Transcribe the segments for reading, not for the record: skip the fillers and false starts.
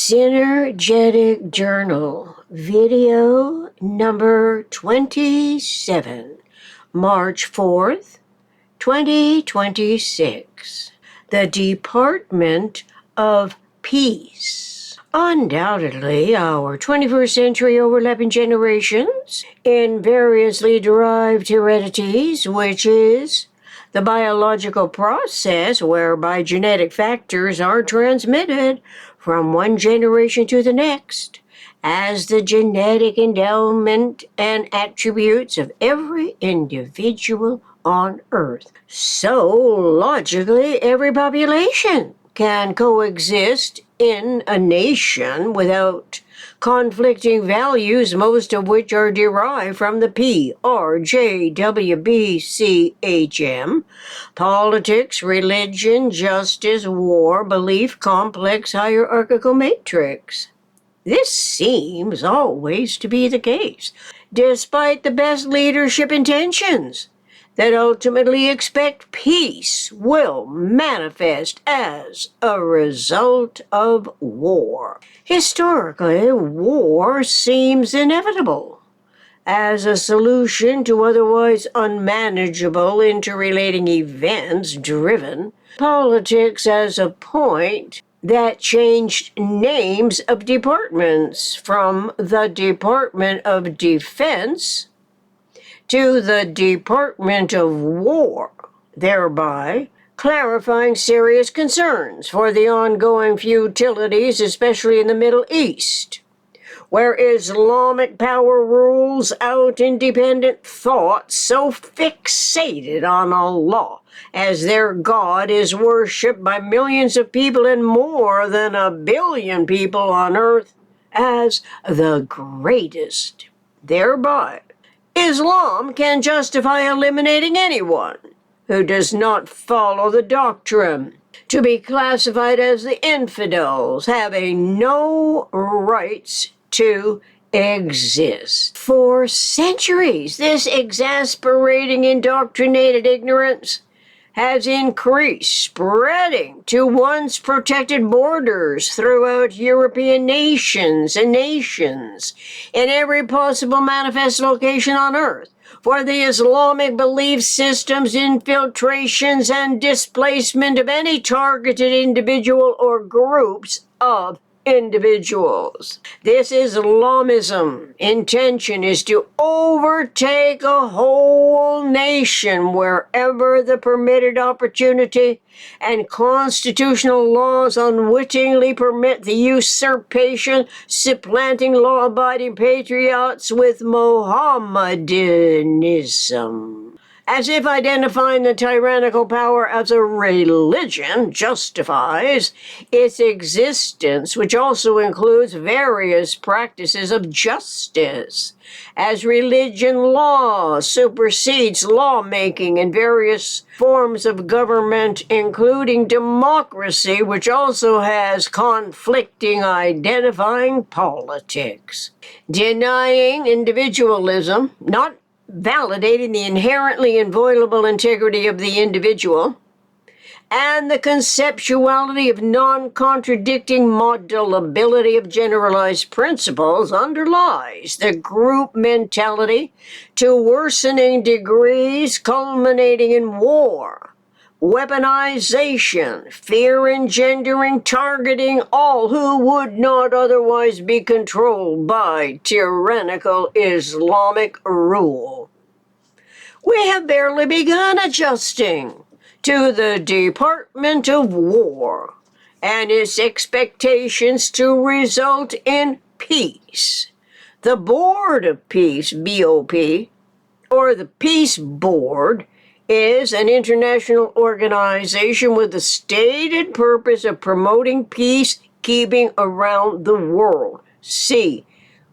Synergetic Journal, video number 27, March 4th, 2026. The Department of Peace. Undoubtedly, our 21st century overlapping generations in variously derived heredities, which is the biological process whereby genetic factors are transmitted from one generation to the next, as the genetic endowment and attributes of every individual on Earth. So, logically, every population can coexist in a nation without conflicting values, most of which are derived from the PRJWBCHM: politics, religion, justice, war, belief, complex, hierarchical matrix. This seems always to be the case, despite the best leadership intentions that ultimately expect peace will manifest as a result of war. Historically, war seems inevitable as a solution to otherwise unmanageable interrelating events driven politics as a point that changed names of departments from the Department of Defense to the Department of War, thereby clarifying serious concerns for the ongoing futilities, especially in the Middle East, where Islamic power rules out independent thought so fixated on Allah as their God is worshipped by millions of people and more than 1 billion people on Earth as the greatest. Thereby, Islam can justify eliminating anyone who does not follow the doctrine to be classified as the infidels, having no rights to exist. For centuries, this exasperating indoctrinated ignorance has increased, spreading to once protected borders throughout European nations in every possible manifest location on Earth, for the Islamic belief systems, infiltrations, and displacement of any targeted individual or groups of individuals. This Islamism intention is to overtake a whole nation wherever the permitted opportunity and constitutional laws unwittingly permit the usurpation, supplanting law-abiding patriots with Mohammedanism. As if identifying the tyrannical power as a religion justifies its existence, which also includes various practices of justice, as religion law supersedes lawmaking and various forms of government, including democracy, which also has conflicting identifying politics. Denying individualism, not validating the inherently inviolable integrity of the individual, and the conceptuality of non-contradicting modulability of generalized principles underlies the group mentality to worsening degrees culminating in war, weaponization, fear-engendering, targeting all who would not otherwise be controlled by tyrannical Islamic rule. We have barely begun adjusting to the Department of War and its expectations to result in peace. The Board of Peace, BOP, or the Peace Board, is an international organization with the stated purpose of promoting peacekeeping around the world. See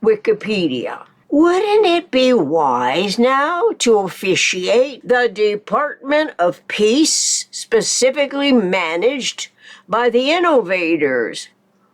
Wikipedia. Wouldn't it be wise now to officiate the Department of Peace, specifically managed by the innovators,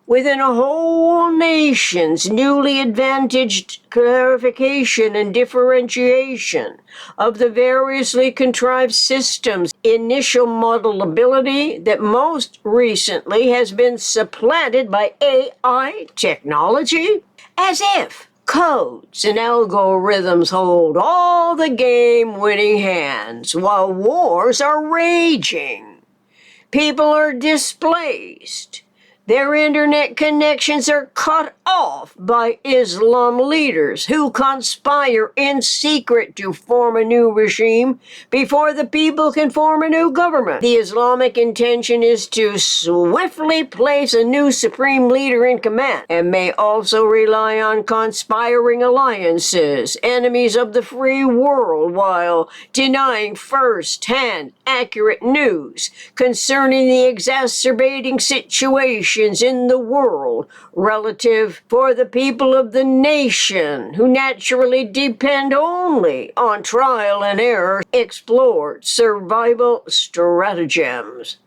within a whole nation's newly advantaged clarification and differentiation of the variously contrived systems, initial modelability that most recently has been supplanted by AI technology, as if codes and algorithms hold all the game-winning hands while wars are raging. People are displaced. Their internet connections are cut off by Islam leaders who conspire in secret to form a new regime before the people can form a new government. The Islamic intention is to swiftly place a new supreme leader in command and may also rely on conspiring alliances, enemies of the free world, while denying first-hand accurate news concerning the exacerbating situation in the world relative for the people of the nation who naturally depend only on trial and error explored survival stratagems.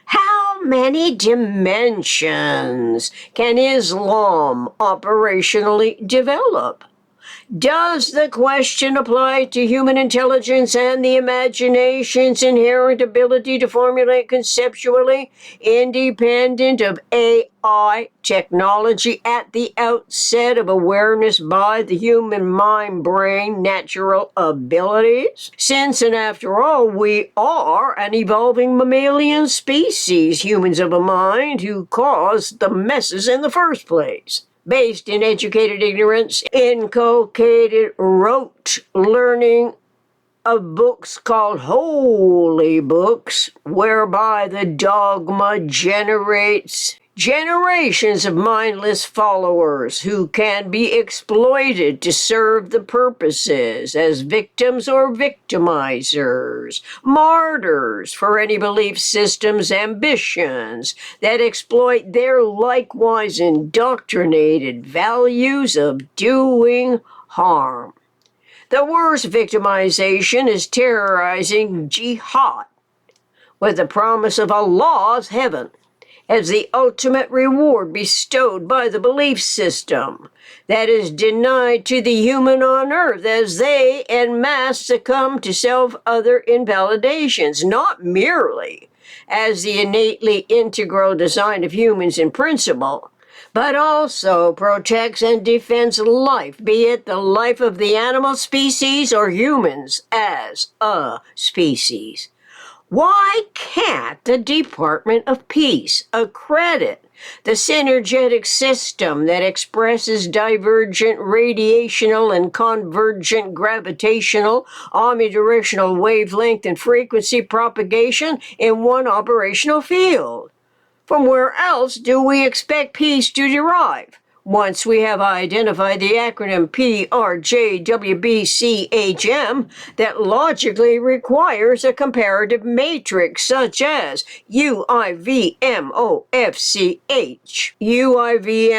How many dimensions can Islam operationally develop? Does the question apply to human intelligence and the imagination's inherent ability to formulate conceptually, independent of AI technology at the outset of awareness by the human mind-brain natural abilities? Since and after all, we are an evolving mammalian species, humans of a mind, who caused the messes in the first place. Based in educated ignorance, inculcated rote learning of books called holy books, whereby the dogma generates generations of mindless followers who can be exploited to serve the purposes as victims or victimizers, martyrs for any belief system's ambitions that exploit their likewise indoctrinated values of doing harm. The worst victimization is terrorizing Jihad, with the promise of Allah's heaven as the ultimate reward bestowed by the belief system that is denied to the human on earth as they en masse succumb to self-other invalidations, not merely as the innately integral design of humans in principle, but also protects and defends life, be it the life of the animal species or humans as a species. Why can't the Department of Peace accredit the synergetic system that expresses divergent radiational and convergent gravitational, omnidirectional wavelength and frequency propagation in one operational field? From where else do we expect peace to derive? Once we have identified the acronym PRJWBCHM that logically requires a comparative matrix such as UIVMOFCH.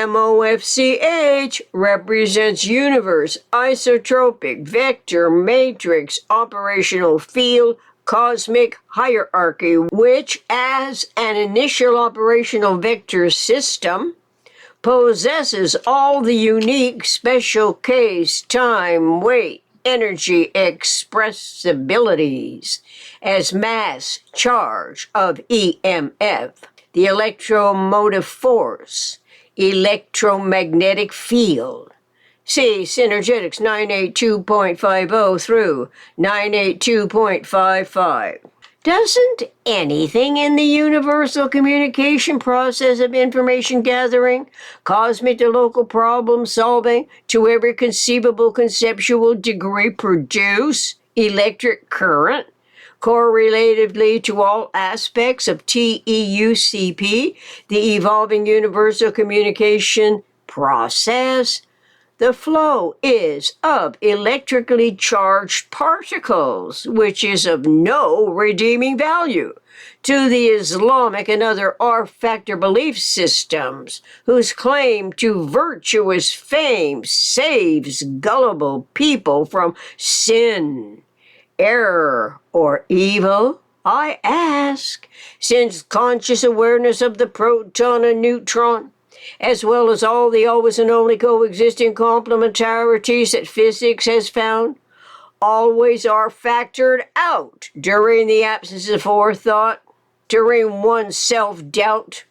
UIVMOFCH represents universe, isotropic, vector, matrix, operational field, cosmic hierarchy, which, as an initial operational vector system, possesses all the unique special case, time, weight, energy expressibilities as mass, charge of EMF, the electromotive force, electromagnetic field. See Synergetics 982.50 through 982.55. Doesn't anything in the universal communication process of information gathering, cosmic to local problem solving, to every conceivable conceptual degree produce electric current, correlatively to all aspects of TEUCP, the evolving universal communication process? The flow is of electrically charged particles, which is of no redeeming value to the Islamic and other R-factor belief systems, whose claim to virtuous fame saves gullible people from sin, error, or evil. I ask, since conscious awareness of the proton and neutron as well as all the always and only coexisting complementarities that physics has found, always are factored out during the absence of forethought, during one's self-doubt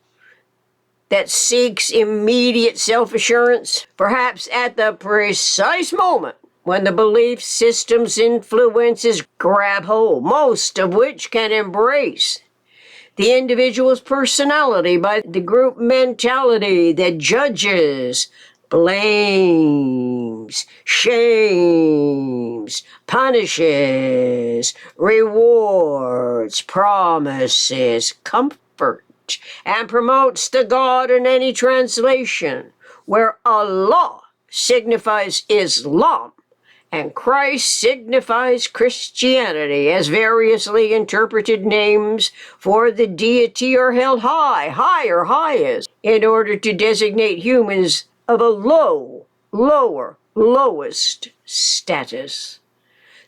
that seeks immediate self-assurance, perhaps at the precise moment when the belief system's influences grab hold, most of which can embrace the individual's personality by the group mentality that judges, blames, shames, punishes, rewards, promises, comfort, and promotes the God in any translation, where Allah signifies Islam and Christ signifies Christianity, as variously interpreted names for the deity are held high, higher, highest, in order to designate humans of a low, lower, lowest status.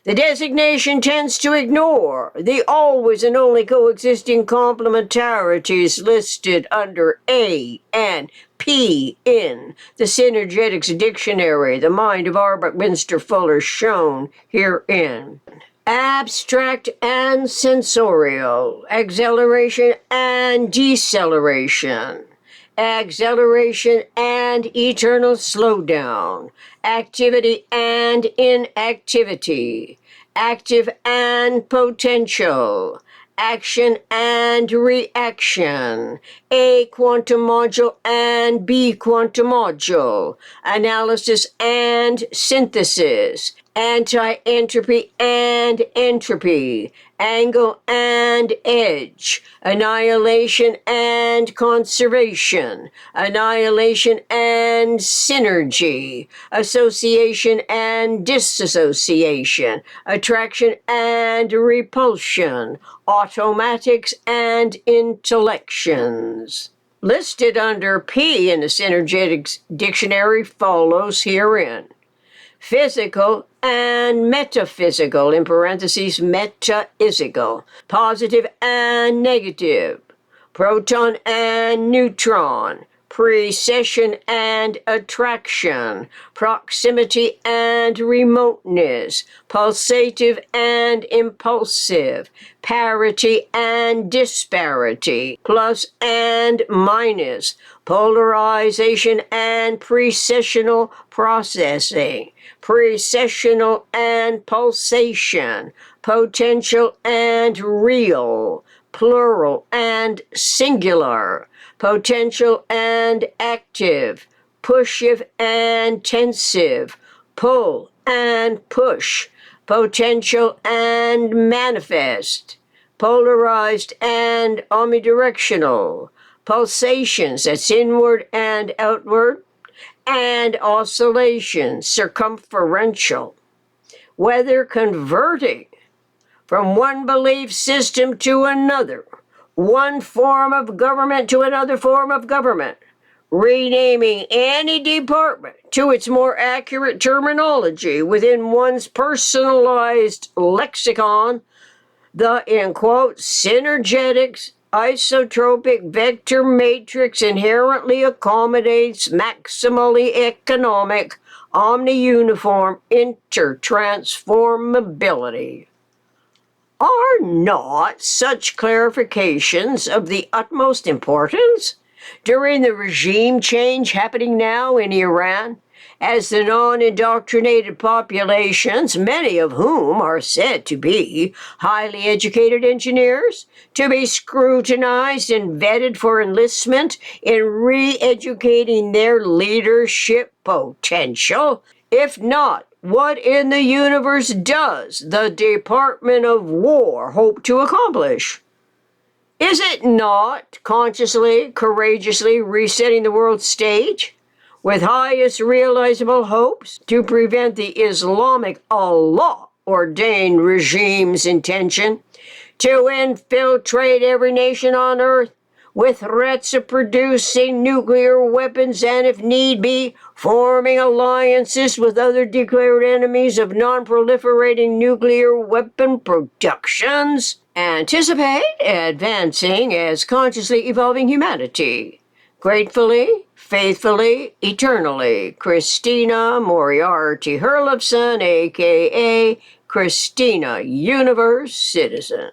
The designation tends to ignore the always and only coexisting complementarities listed under A and P in the Synergetics Dictionary, the mind of R. Buckminster Fuller, shown herein. Abstract and sensorial, acceleration and deceleration, acceleration and eternal slowdown, activity and inactivity, active and potential, action and reaction, A quantum module and B quantum module, analysis and synthesis, anti-entropy and entropy, angle and edge, annihilation and conservation, annihilation and synergy, association and disassociation, attraction and repulsion, automatics and intellections. Listed under P in the Synergetics Dictionary follows herein. Physical and metaphysical, in parentheses, metaphysical, positive and negative, proton and neutron, precession and attraction, proximity and remoteness, pulsative and impulsive, parity and disparity, plus and minus, polarization and precessional processing, precessional and pulsation, potential and real, plural and singular, potential and active, pushive and tensive, pull and push, potential and manifest, polarized and omnidirectional, pulsations, that's inward and outward, and oscillations, circumferential, whether converting from one belief system to another, one form of government to another form of government, renaming any department to its more accurate terminology within one's personalized lexicon, the, in quotes, synergetics, isotropic vector matrix inherently accommodates maximally economic, omni-uniform intertransformability. Are not such clarifications of the utmost importance during the regime change happening now in Iran, as the non-indoctrinated populations, many of whom are said to be highly educated engineers, to be scrutinized and vetted for enlistment in re-educating their leadership potential? If not, what in the universe does the Department of War hope to accomplish? Is it not consciously, courageously resetting the world stage with highest realizable hopes to prevent the Islamic Allah-ordained regime's intention to infiltrate every nation on earth with threats of producing nuclear weapons and, if need be, forming alliances with other declared enemies of non-proliferating nuclear weapon productions? Anticipate advancing as consciously evolving humanity. Gratefully, Faithfully, eternally, Christina Moriarty Herlufsen, a.k.a. Christina Universe Citizen.